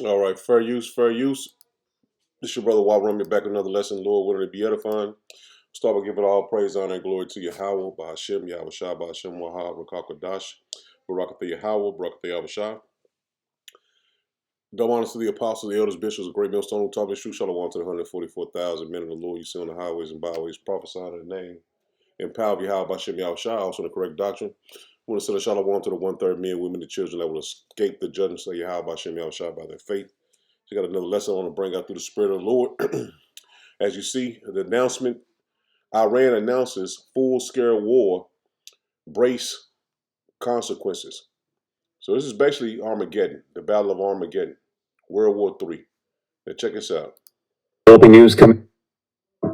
All right, fair use, fair use. This your brother Romy back with another lesson. Lord, wouldn't it be edifying? Start by giving all praise, honor, and glory to Yahweh, Bahashem, Yahweh Shah, Bahashem, Wahab, Rakakadash, Barakatha Yahweh, Barakatha Yahweh Shah. Double honors to the apostles, the elders, bishops, the great millstone who taught me true. Shalom to the 144,000 men of the Lord you see on the highways and byways, prophesying in the name and power of Yahweh, Bahashem, Yahweh Shah, also the correct doctrine. We want to send a shalom to the one-third men, women, and children that will escape the judgment of Yahweh, Bahashem, Yahweh Shah by their faith. So you got another lesson I want to bring out through the Spirit of the Lord. As you see, the announcement, Iran announces full-scale war, brace consequences. So this is basically Armageddon, the Battle of Armageddon, World War III. Now check this out. Developing news coming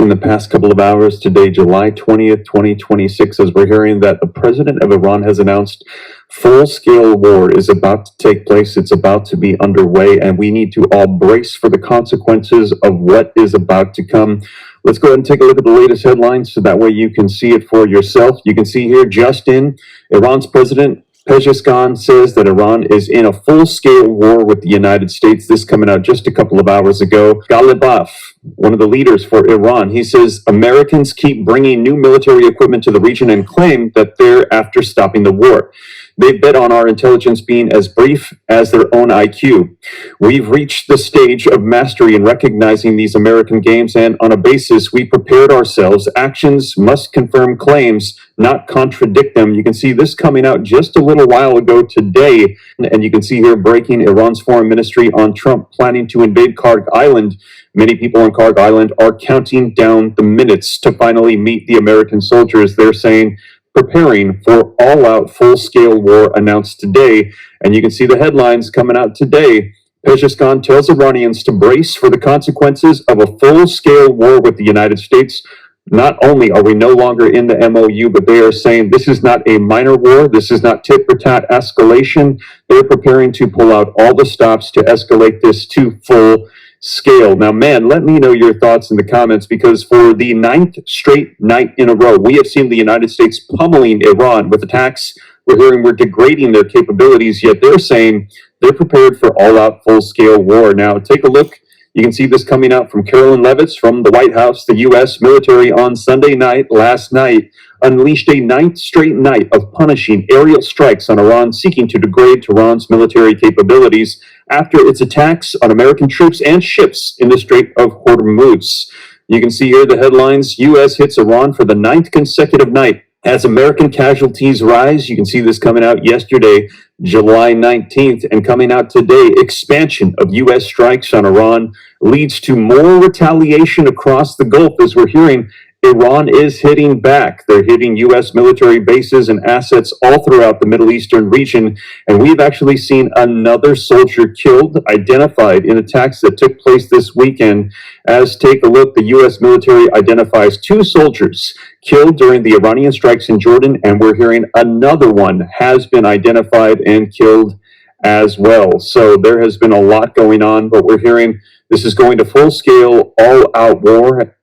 in the past couple of hours today, July 20th, 2026, as we're hearing that the president of Iran has announced full-scale war is about to take place. It's about to be underway, and we need to all brace for the consequences of what is about to come. Let's go ahead and take a look at the latest headlines so that way you can see it for yourself. You can see here, just in, Iran's president Pezeshkian says that Iran is in a full-scale war with the United States. This coming out just a couple of hours ago. Ghalibaf, one of the leaders for Iran, he says Americans keep bringing new military equipment to the region and claim that they're after stopping the war. They bet on our intelligence being as brief as their own IQ. We've reached the stage of mastery in recognizing these American games, and on a basis we prepared ourselves. Actions must confirm claims, not contradict them. You can see this coming out just a little while ago today, and you can see here breaking Iran's foreign ministry on Trump planning to invade Karg Island. Many people on Karg Island are counting down the minutes to finally meet the American soldiers. They're saying preparing for all-out full-scale war announced today, and you can see the headlines coming out today. Pezeshkian tells Iranians to brace for the consequences of a full-scale war with the United States. Not only are we no longer in the MOU, but they are saying this is not a minor war. This is not tit-for-tat escalation. They're preparing to pull out all the stops to escalate this to full scale. Now, man, let me know your thoughts in the comments, because for the 9th straight night in a row, we have seen the United States pummeling Iran with attacks. We're hearing we're degrading their capabilities, yet they're saying they're prepared for all-out full-scale war. Now, take a look. You can see this coming out from Carolyn Leavitt from the White House. The U.S. military on Sunday night, last night, unleashed a 9th straight night of punishing aerial strikes on Iran, seeking to degrade Tehran's military capabilities after its attacks on American troops and ships in the Strait of Hormuz. You can see here the headlines: U.S. hits Iran for the 9th consecutive night. As American casualties rise, you can see this coming out yesterday, July 19th, and coming out today, expansion of U.S. strikes on Iran leads to more retaliation across the Gulf. As we're hearing, Iran is hitting back. They're hitting U.S. military bases and assets all throughout the Middle Eastern region. And we've actually seen another soldier killed, identified in attacks that took place this weekend. As take a look, the U.S. military identifies 2 soldiers killed during the Iranian strikes in Jordan, and we're hearing another one has been identified and killed as well. So there has been a lot going on, but we're hearing this is going to full-scale, all-out war.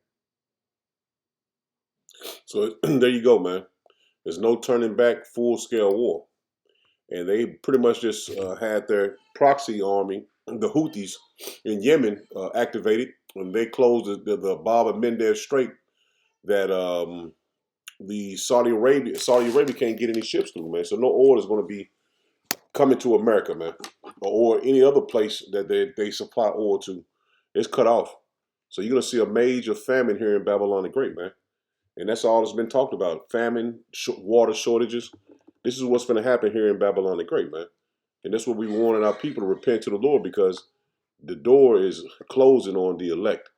So there you go, man. There's no turning back, full-scale war. And they pretty much just had their proxy army, the Houthis in Yemen, activated when they closed the Bab el Mandeb Strait that the Saudi Arabia can't get any ships through, man. So no oil is going to be coming to America, man, or any other place that they supply oil to. It's cut off. So you're going to see a major famine here in Babylon the Great, man. And that's all that's been talked about: famine, water shortages. This is what's going to happen here in Babylon the Great, man. And that's what we wanted our people to repent to the Lord, because the door is closing on the elect.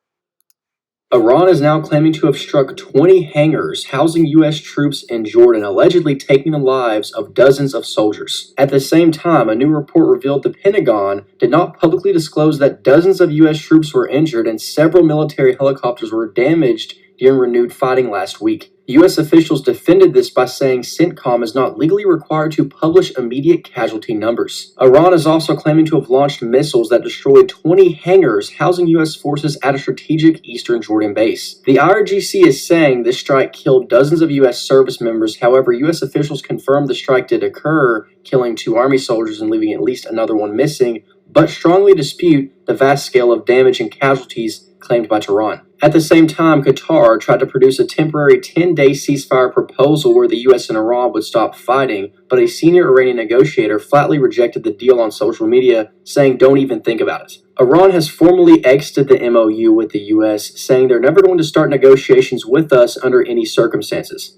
Iran is now claiming to have struck 20 hangars housing U.S. troops in Jordan, allegedly taking the lives of dozens of soldiers. At the same time, a new report revealed the Pentagon did not publicly disclose that dozens of U.S. troops were injured and several military helicopters were damaged during renewed fighting last week. U.S. officials defended this by saying CENTCOM is not legally required to publish immediate casualty numbers. Iran is also claiming to have launched missiles that destroyed 20 hangars housing U.S. forces at a strategic eastern Jordan base. The IRGC is saying this strike killed dozens of U.S. service members. However, U.S. officials confirmed the strike did occur, killing 2 Army soldiers and leaving at least another one missing, but strongly dispute the vast scale of damage and casualties claimed by Tehran. At the same time, Qatar tried to produce a temporary 10-day ceasefire proposal where the US and Iran would stop fighting, but a senior Iranian negotiator flatly rejected the deal on social media, saying don't even think about it. Iran has formally exited the MOU with the US, saying they're never going to start negotiations with us under any circumstances.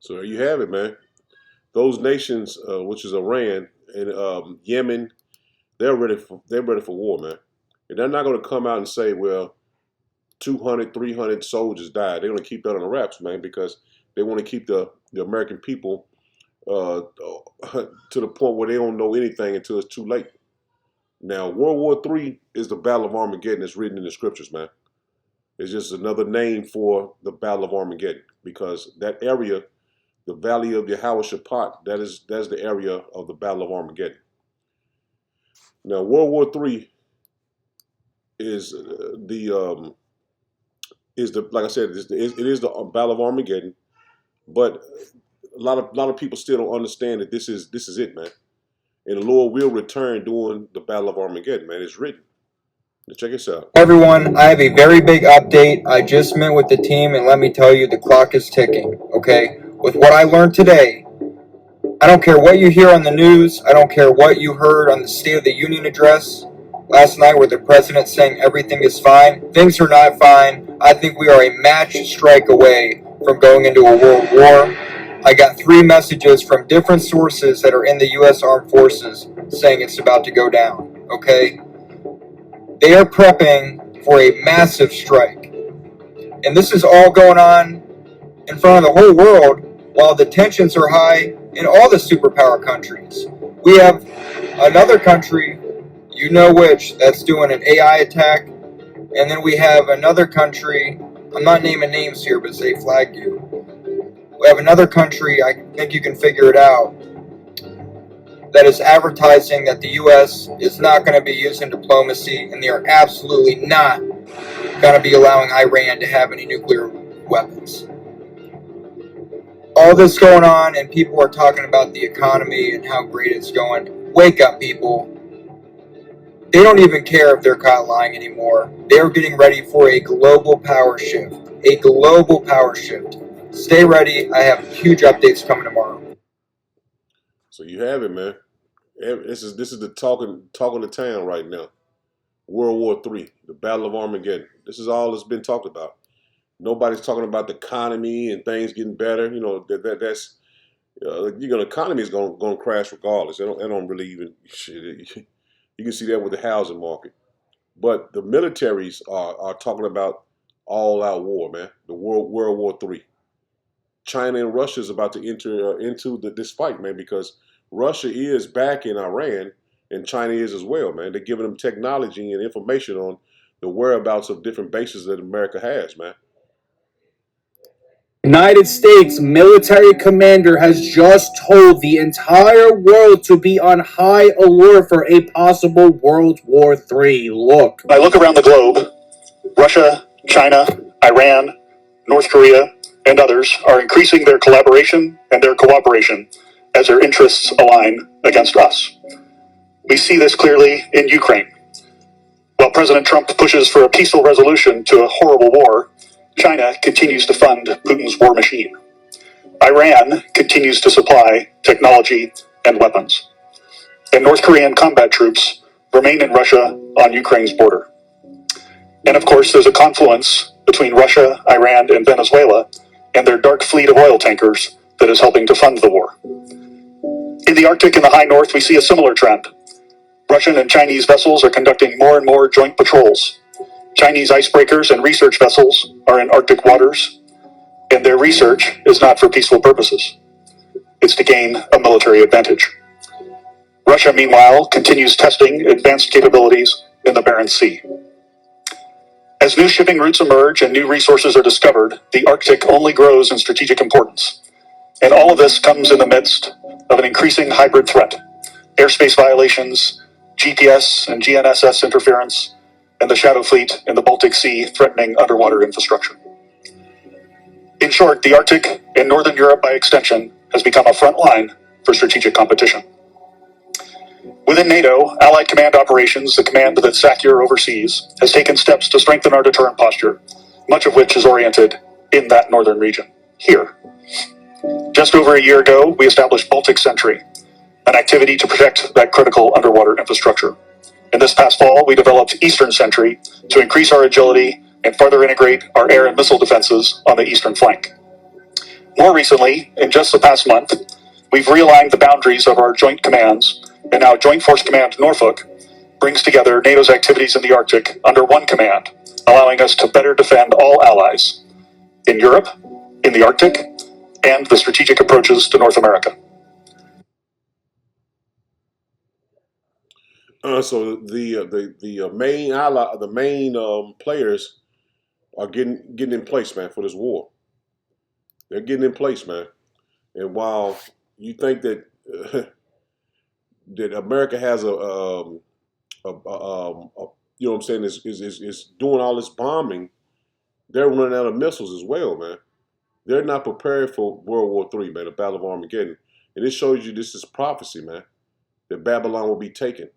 So there you have it, man. Those nations, which is Iran and Yemen, they're ready for war, man. And they're not going to come out and say, well, 200, 300 soldiers died. They're going to keep that on the wraps, man, because they want to keep the American people to the point where they don't know anything until it's too late. Now, World War III is the Battle of Armageddon that's written in the scriptures, man. It's just another name for the Battle of Armageddon because that area, the Valley of Yehoshaphat, that's the area of the Battle of Armageddon. Now, World War III is like I said, it is the Battle of Armageddon, but a lot of people still don't understand that this is it, man. And the Lord will return during the Battle of Armageddon, man. It's written. Check this out. Everyone, I have a very big update. I just met with the team, and let me tell you, the clock is ticking, okay? With what I learned today, I don't care what you hear on the news. I don't care what you heard on the State of the Union address last night where the president saying everything is fine. Things are not fine. I think we are a match strike away from going into a world war. I got 3 messages from different sources that are in the U.S. Armed Forces saying it's about to go down, okay? They are prepping for a massive strike. And this is all going on in front of the whole world while the tensions are high in all the superpower countries. We have another country, you know which, that's doing an AI attack. And then we have another country, I'm not naming names here, but they flagged you. We have another country, I think you can figure it out, that is advertising that the U.S. is not going to be using diplomacy, and they are absolutely not going to be allowing Iran to have any nuclear weapons. All this going on, and people are talking about the economy and how great it's going. Wake up, people. They don't even care if they're caught lying anymore. They're getting ready for a global power shift. A global power shift. Stay ready. I have huge updates coming tomorrow. So you have it, man. This is the talking of town right now. World War III, the Battle of Armageddon. This is all that's been talked about. Nobody's talking about the economy and things getting better. You know that's the economy is going to crash regardless. They don't really even shit. You can see that with the housing market. But the militaries are talking about all-out war, man. The World War III. China and Russia is about to enter into this fight, man, because Russia is backing Iran and China is as well, man. They're giving them technology and information on the whereabouts of different bases that America has, man. United States military commander has just told the entire world to be on high alert for a possible World War III. Look. I look around the globe. Russia, China, Iran, North Korea, and others are increasing their collaboration and their cooperation as their interests align against us. We see this clearly in Ukraine. While President Trump pushes for a peaceful resolution to a horrible war, China continues to fund Putin's war machine. Iran continues to supply technology and weapons. And North Korean combat troops remain in Russia on Ukraine's border. And of course, there's a confluence between Russia, Iran, and Venezuela and their dark fleet of oil tankers that is helping to fund the war. In the Arctic and the high north, we see a similar trend. Russian and Chinese vessels are conducting more and more joint patrols. Chinese icebreakers and research vessels are in Arctic waters, and their research is not for peaceful purposes. It's to gain a military advantage. Russia, meanwhile, continues testing advanced capabilities in the Barents Sea. As new shipping routes emerge and new resources are discovered, the Arctic only grows in strategic importance. And all of this comes in the midst of an increasing hybrid threat: airspace violations, GPS and GNSS interference, and the Shadow Fleet in the Baltic Sea threatening underwater infrastructure. In short, the Arctic, and Northern Europe by extension, has become a front line for strategic competition. Within NATO, Allied Command Operations, the command that SACEUR oversees, has taken steps to strengthen our deterrent posture, much of which is oriented in that northern region. Here. Just over a year ago, we established Baltic Sentry, an activity to protect that critical underwater infrastructure. And this past fall, we developed Eastern Sentry to increase our agility and further integrate our air and missile defenses on the eastern flank. More recently, in just the past month, we've realigned the boundaries of our joint commands, and now Joint Force Command Norfolk brings together NATO's activities in the Arctic under one command, allowing us to better defend all allies in Europe, in the Arctic, and the strategic approaches to North America. So the main players are getting in place, man, for this war. They're getting in place, man. And while you think that that America has you know what I'm saying, is doing all this bombing, they're running out of missiles as well, man. They're not prepared for World War III, man, the Battle of Armageddon. And it shows you this is prophecy, man, that Babylon will be taken.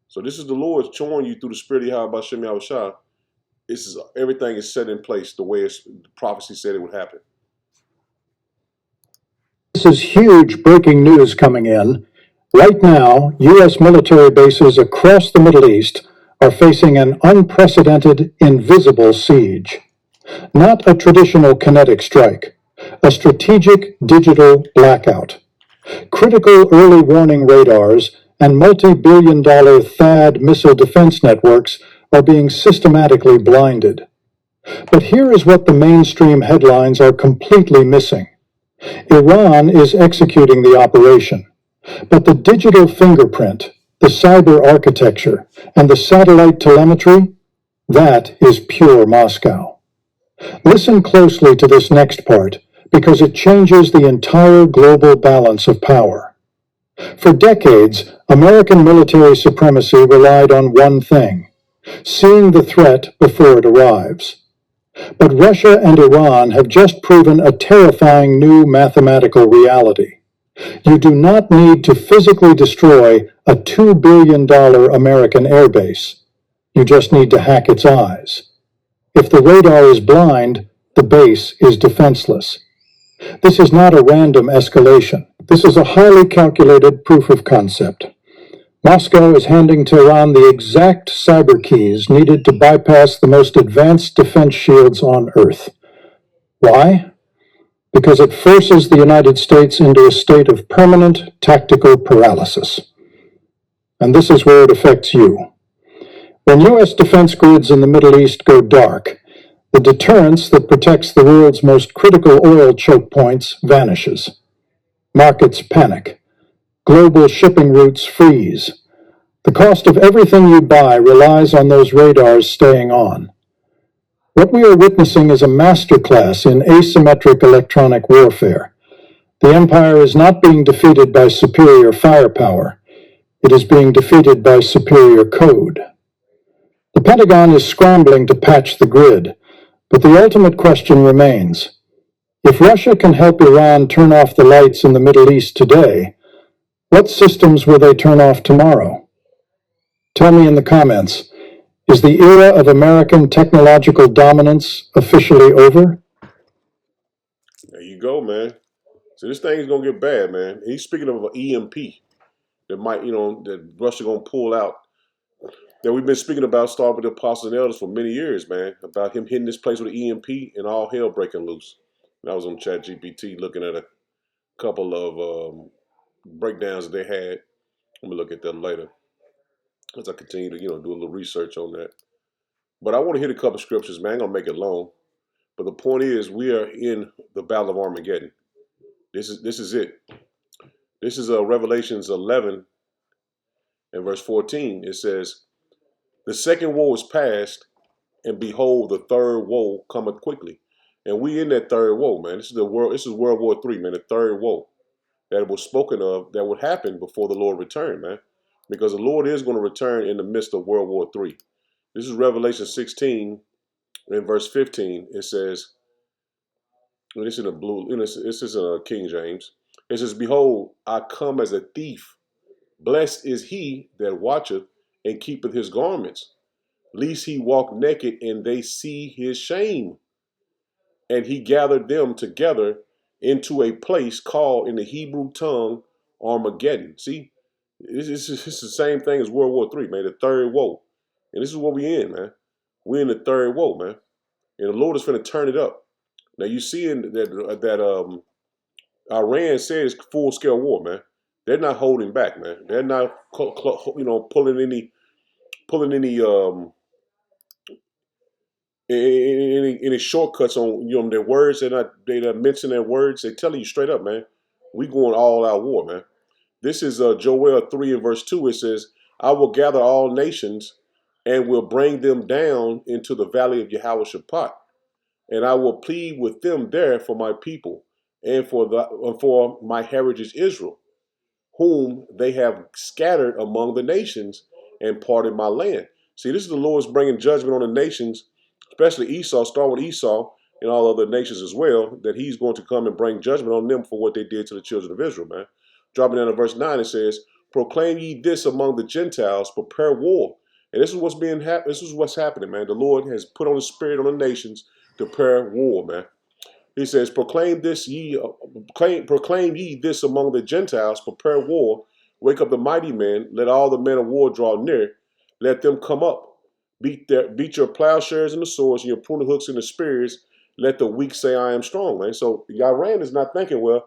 So this is the Lord showing you through the Spirit of Yahweh Bashem Yahushua. This is everything is set in place the way the prophecy said it would happen. This is huge breaking news coming in. Right now, U.S. military bases across the Middle East are facing an unprecedented invisible siege. Not a traditional kinetic strike, a strategic digital blackout. Critical early warning radars and multi-billion-dollar THAAD missile defense networks are being systematically blinded. But here is what the mainstream headlines are completely missing. Iran is executing the operation, but the digital fingerprint, the cyber architecture, and the satellite telemetry, that is pure Moscow. Listen closely to this next part, because it changes the entire global balance of power. For decades, American military supremacy relied on one thing: seeing the threat before it arrives. But Russia and Iran have just proven a terrifying new mathematical reality. You do not need to physically destroy a $2 billion American airbase. You just need to hack its eyes. If the radar is blind, the base is defenseless. This is not a random escalation. This is a highly calculated proof of concept. Moscow is handing Tehran the exact cyber keys needed to bypass the most advanced defense shields on Earth. Why? Because it forces the United States into a state of permanent tactical paralysis. And this is where it affects you. When U.S. defense grids in the Middle East go dark, the deterrence that protects the world's most critical oil choke points vanishes. Markets panic. Global shipping routes freeze. The cost of everything you buy relies on those radars staying on. What we are witnessing is a masterclass in asymmetric electronic warfare. The empire is not being defeated by superior firepower. It is being defeated by superior code. The Pentagon is scrambling to patch the grid, but the ultimate question remains. If Russia can help Iran turn off the lights in the Middle East today, what systems will they turn off tomorrow? Tell me in the comments, is the era of American technological dominance officially over? There you go, man. So this thing is gonna get bad, man. He's speaking of an EMP that might, that Russia gonna pull out. That we've been speaking about, starting with the apostles and elders for many years, man. About him hitting this place with an EMP and all hell breaking loose. And I was on ChatGPT looking at a couple of breakdowns that they had. I'm gonna look at them later as I continue to, do a little research on that. But I want to hit a couple scriptures, man. I ain't gonna make it long. But the point is, we are in the Battle of Armageddon. This is it. This is Revelations 11 and verse 14. It says, "The second woe is past, and behold, the third woe cometh quickly." And we in that third woe, man. This is World War III, man. The third woe that was spoken of that would happen before the Lord returned, man. Because the Lord is going to return in the midst of World War III. This is Revelation 16 and verse 15. It says, and this is in a blue, this is a King James. It says, "Behold, I come as a thief. Blessed is he that watcheth and keepeth his garments, lest he walk naked and they see his shame. And he gathered them together into a place called in the Hebrew tongue Armageddon. See, this is the same thing as World War III, man, the third woe. And this is what we in, man. We're in the third woe, man. And the Lord is going to turn it up. Now you see that Iran says full scale war, man. They're not holding back, man. They're not, pulling any shortcuts on their words. They're not mentioning their words. They're telling you straight up, man. We going all out war, man. This is Joel 3 and verse 2. It says, I will gather all nations and will bring them down into the valley of Jehoshaphat, and I will plead with them there for my people and for my heritage Israel, whom they have scattered among the nations and parted my land. See, this is the Lord's bringing judgment on the nations, especially Esau, start with Esau and all other nations as well, that he's going to come and bring judgment on them for what they did to the children of Israel, man. Dropping down to verse 9, it says, proclaim ye this among the Gentiles, prepare war. And this is what's happening, man. The Lord has put on the spirit on the nations to prepare war, man. He says, proclaim ye this among the Gentiles, prepare war, wake up the mighty men, let all the men of war draw near, let them come up, beat your plowshares and the swords and your pruning hooks and the spears, let the weak say I am strong, man. So Iran is not thinking, well,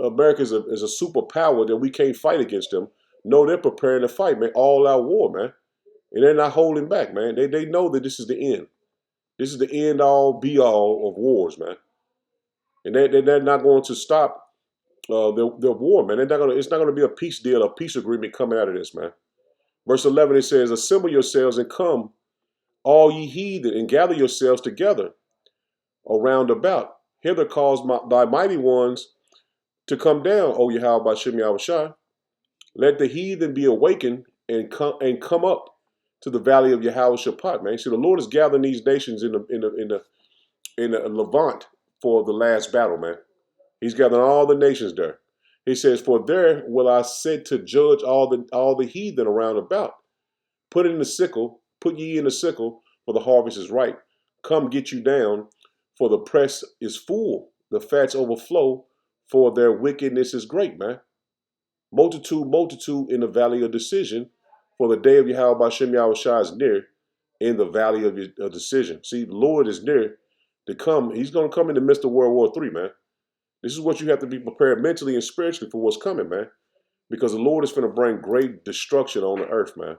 America is a superpower that we can't fight against them. No, they're preparing to fight, man, all out war, man. And they're not holding back, man. They know that this is the end. This is the end all be all of wars, man. And they're not going to stop their war, man. It's not going to be a peace deal, a peace agreement coming out of this, man. Verse 11, it says, assemble yourselves and come, all ye heathen, and gather yourselves together around about. Hither cause thy mighty ones to come down, O Yahweh Bashem Yahushua. Let the heathen be awakened and come up to the valley of Jehoshaphat, man. See, the Lord is gathering these nations in the Levant for the last battle, man. He's gathering all the nations there. He says, for there will I sit to judge all the heathen around about. Put ye in the sickle, for the harvest is ripe. Come get you down, for the press is full. The fats overflow, for their wickedness is great, man. Multitude in the valley of decision, for the day of Yahweh Bashem Yahushua is near in the valley of decision. See, the Lord is near to come. He's going to come in the midst of World War III, man. This is what you have to be prepared mentally and spiritually for what's coming, man. Because the Lord is going to bring great destruction on the earth, man.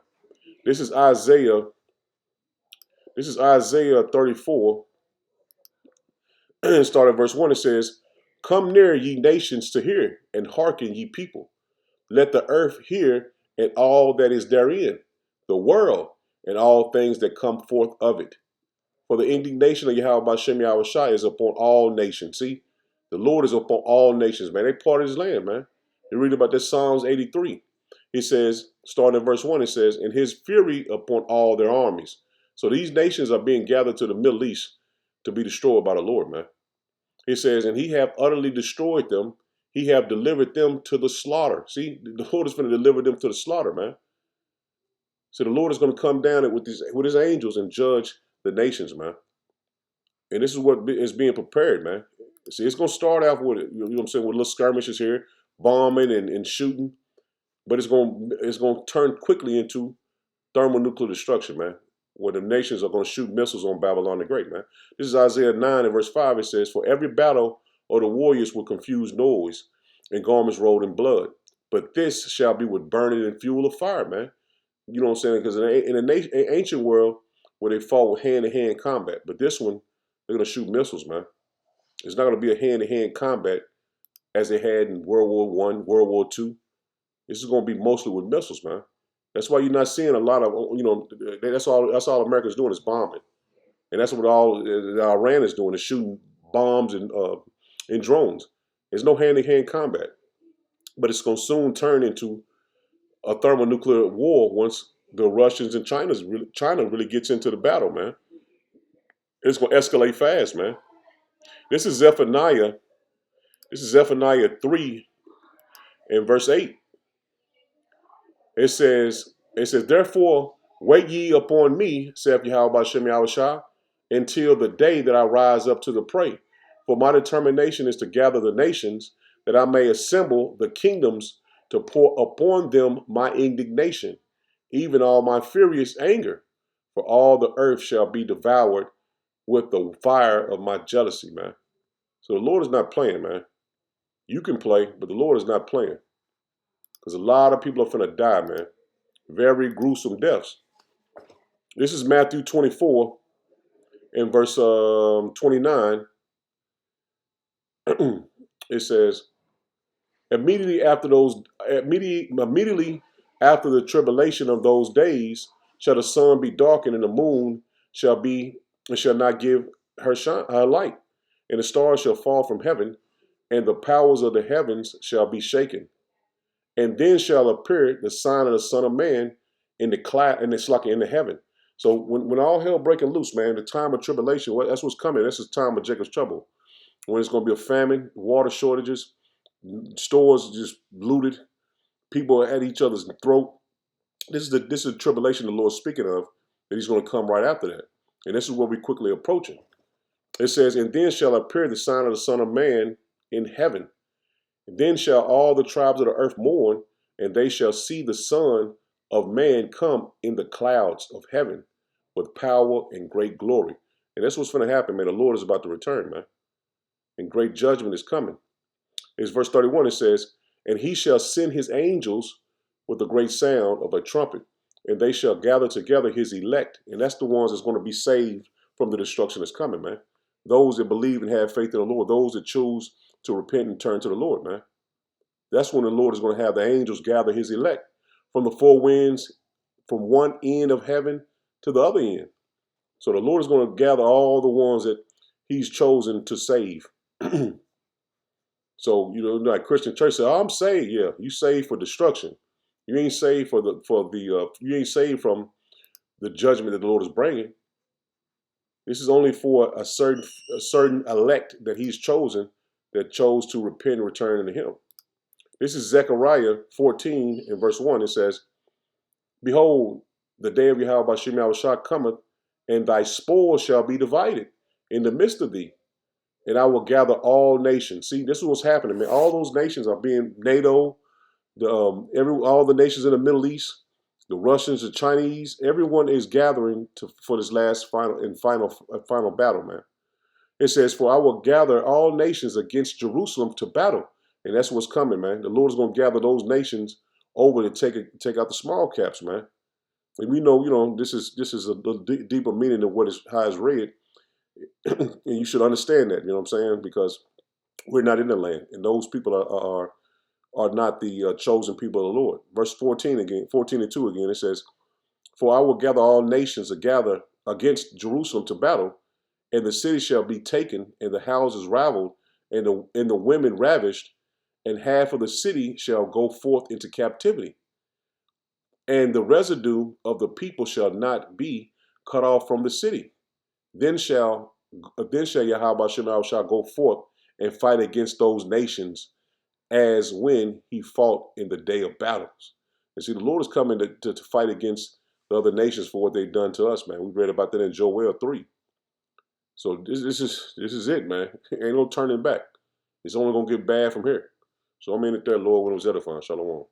This is Isaiah 34. Start at verse 1. It says, come near, ye nations, to hear, and hearken, ye people. Let the earth hear, and all that is therein, the world, and all things that come forth of it. For the indignation of Yahweh Bashem Yahushua is upon all nations. See, the Lord is upon all nations, man. They part of his land, man. You read about this Psalms 83. He says, starting in verse 1, it says, and his fury upon all their armies. So these nations are being gathered to the Middle East to be destroyed by the Lord, man. He says, and he have utterly destroyed them. He have delivered them to the slaughter. See, the Lord is going to deliver them to the slaughter, man. So the Lord is going to come down with his angels and judge the nations, man. And this is what is being prepared, man. See, it's going to start off with, you know what I'm saying, with little skirmishes here, bombing and shooting. But it's going to turn quickly into thermonuclear destruction, man, where the nations are going to shoot missiles on Babylon the Great, man. This is Isaiah 9 and verse 5. It says, for every battle of the warriors with confused noise and garments rolled in blood. But this shall be with burning and fuel of fire, man. You know what I'm saying? Because in an ancient world where they fought with hand-to-hand combat. But this one, they're going to shoot missiles, man. It's not going to be a hand-to-hand combat as they had in World War I, World War II. This is going to be mostly with missiles, man. That's why you're not seeing a lot of, that's all America's doing is bombing. And that's what all Iran is doing, is shooting bombs and drones. There's no hand-to-hand combat. But it's going to soon turn into a thermonuclear war once the Russians and China really gets into the battle, man. It's going to escalate fast, man. This is Zephaniah 3 and verse 8. It says, therefore, wait ye upon me, saith Yahweh Shem Yahushua, until the day that I rise up to the prey. For my determination is to gather the nations, that I may assemble the kingdoms to pour upon them my indignation, even all my furious anger. For all the earth shall be devoured with the fire of my jealousy, man. So the Lord is not playing, man. You can play, but the Lord is not playing. Because a lot of people are finna die, man. Very gruesome deaths. This is Matthew 24 in verse 29. It says, immediately after the tribulation of those days shall the sun be darkened, and the moon shall not give her light, and the stars shall fall from heaven, and the powers of the heavens shall be shaken. And then shall appear the sign of the Son of Man in the cloud, and it's like in the heaven. So when all hell breaking loose, man, the time of tribulation, that's what's coming. That's the time of Jacob's trouble. When it's going to be a famine, water shortages, stores just looted, people are at each other's throat. This is the tribulation the Lord's speaking of, that he's going to come right after that. And this is what we're quickly approaching. It says, and then shall appear the sign of the Son of Man in heaven. And then shall all the tribes of the earth mourn, and they shall see the Son of Man come in the clouds of heaven with power and great glory. And that's what's going to happen, man. The Lord is about to return, man. And great judgment is coming. It's verse 31, it says, and he shall send his angels with a great sound of a trumpet, and they shall gather together his elect. And that's the ones that's going to be saved from the destruction that's coming, man. Those that believe and have faith in the Lord, those that choose to repent and turn to the Lord, man. That's when the Lord is going to have the angels gather his elect from the four winds, from one end of heaven to the other end. So the Lord is going to gather all the ones that he's chosen to save. So, like Christian church say, oh, I'm saved. Yeah, you saved for destruction. You ain't saved you ain't saved from the judgment that the Lord is bringing. This is only for a certain elect that he's chosen, that chose to repent and return unto him. This is Zechariah 14 in verse 1. It says, behold, the day of Yahweh Shem Yahushua cometh, and thy spoil shall be divided in the midst of thee, and I will gather all nations. See, this is what's happening, man. All those nations are being NATO, all the nations in the Middle East, the Russians, the Chinese, everyone is gathering for this last final battle, man. It says, for I will gather all nations against Jerusalem to battle. And that's what's coming, man. The Lord is going to gather those nations over to take out the small caps, man. And we know, this is a deeper meaning of how it's read. And you should understand that, you know what I'm saying? Because we're not in the land, and those people are not the chosen people of the Lord. Verse 14 and 2 again, it says, for I will gather all nations together against Jerusalem to battle, and the city shall be taken, and the houses raveled, and the women ravished, and half of the city shall go forth into captivity. And the residue of the people shall not be cut off from the city. Then shall Yahweh shall go forth and fight against those nations, as when he fought in the day of battles. And see, the Lord is coming to fight against the other nations for what they've done to us, man. We read about that in Joel 3. So this is it, man. Ain't no turning back. It's only gonna get bad from here. So I'm in it there, Lord, when it was edifying. Shalom.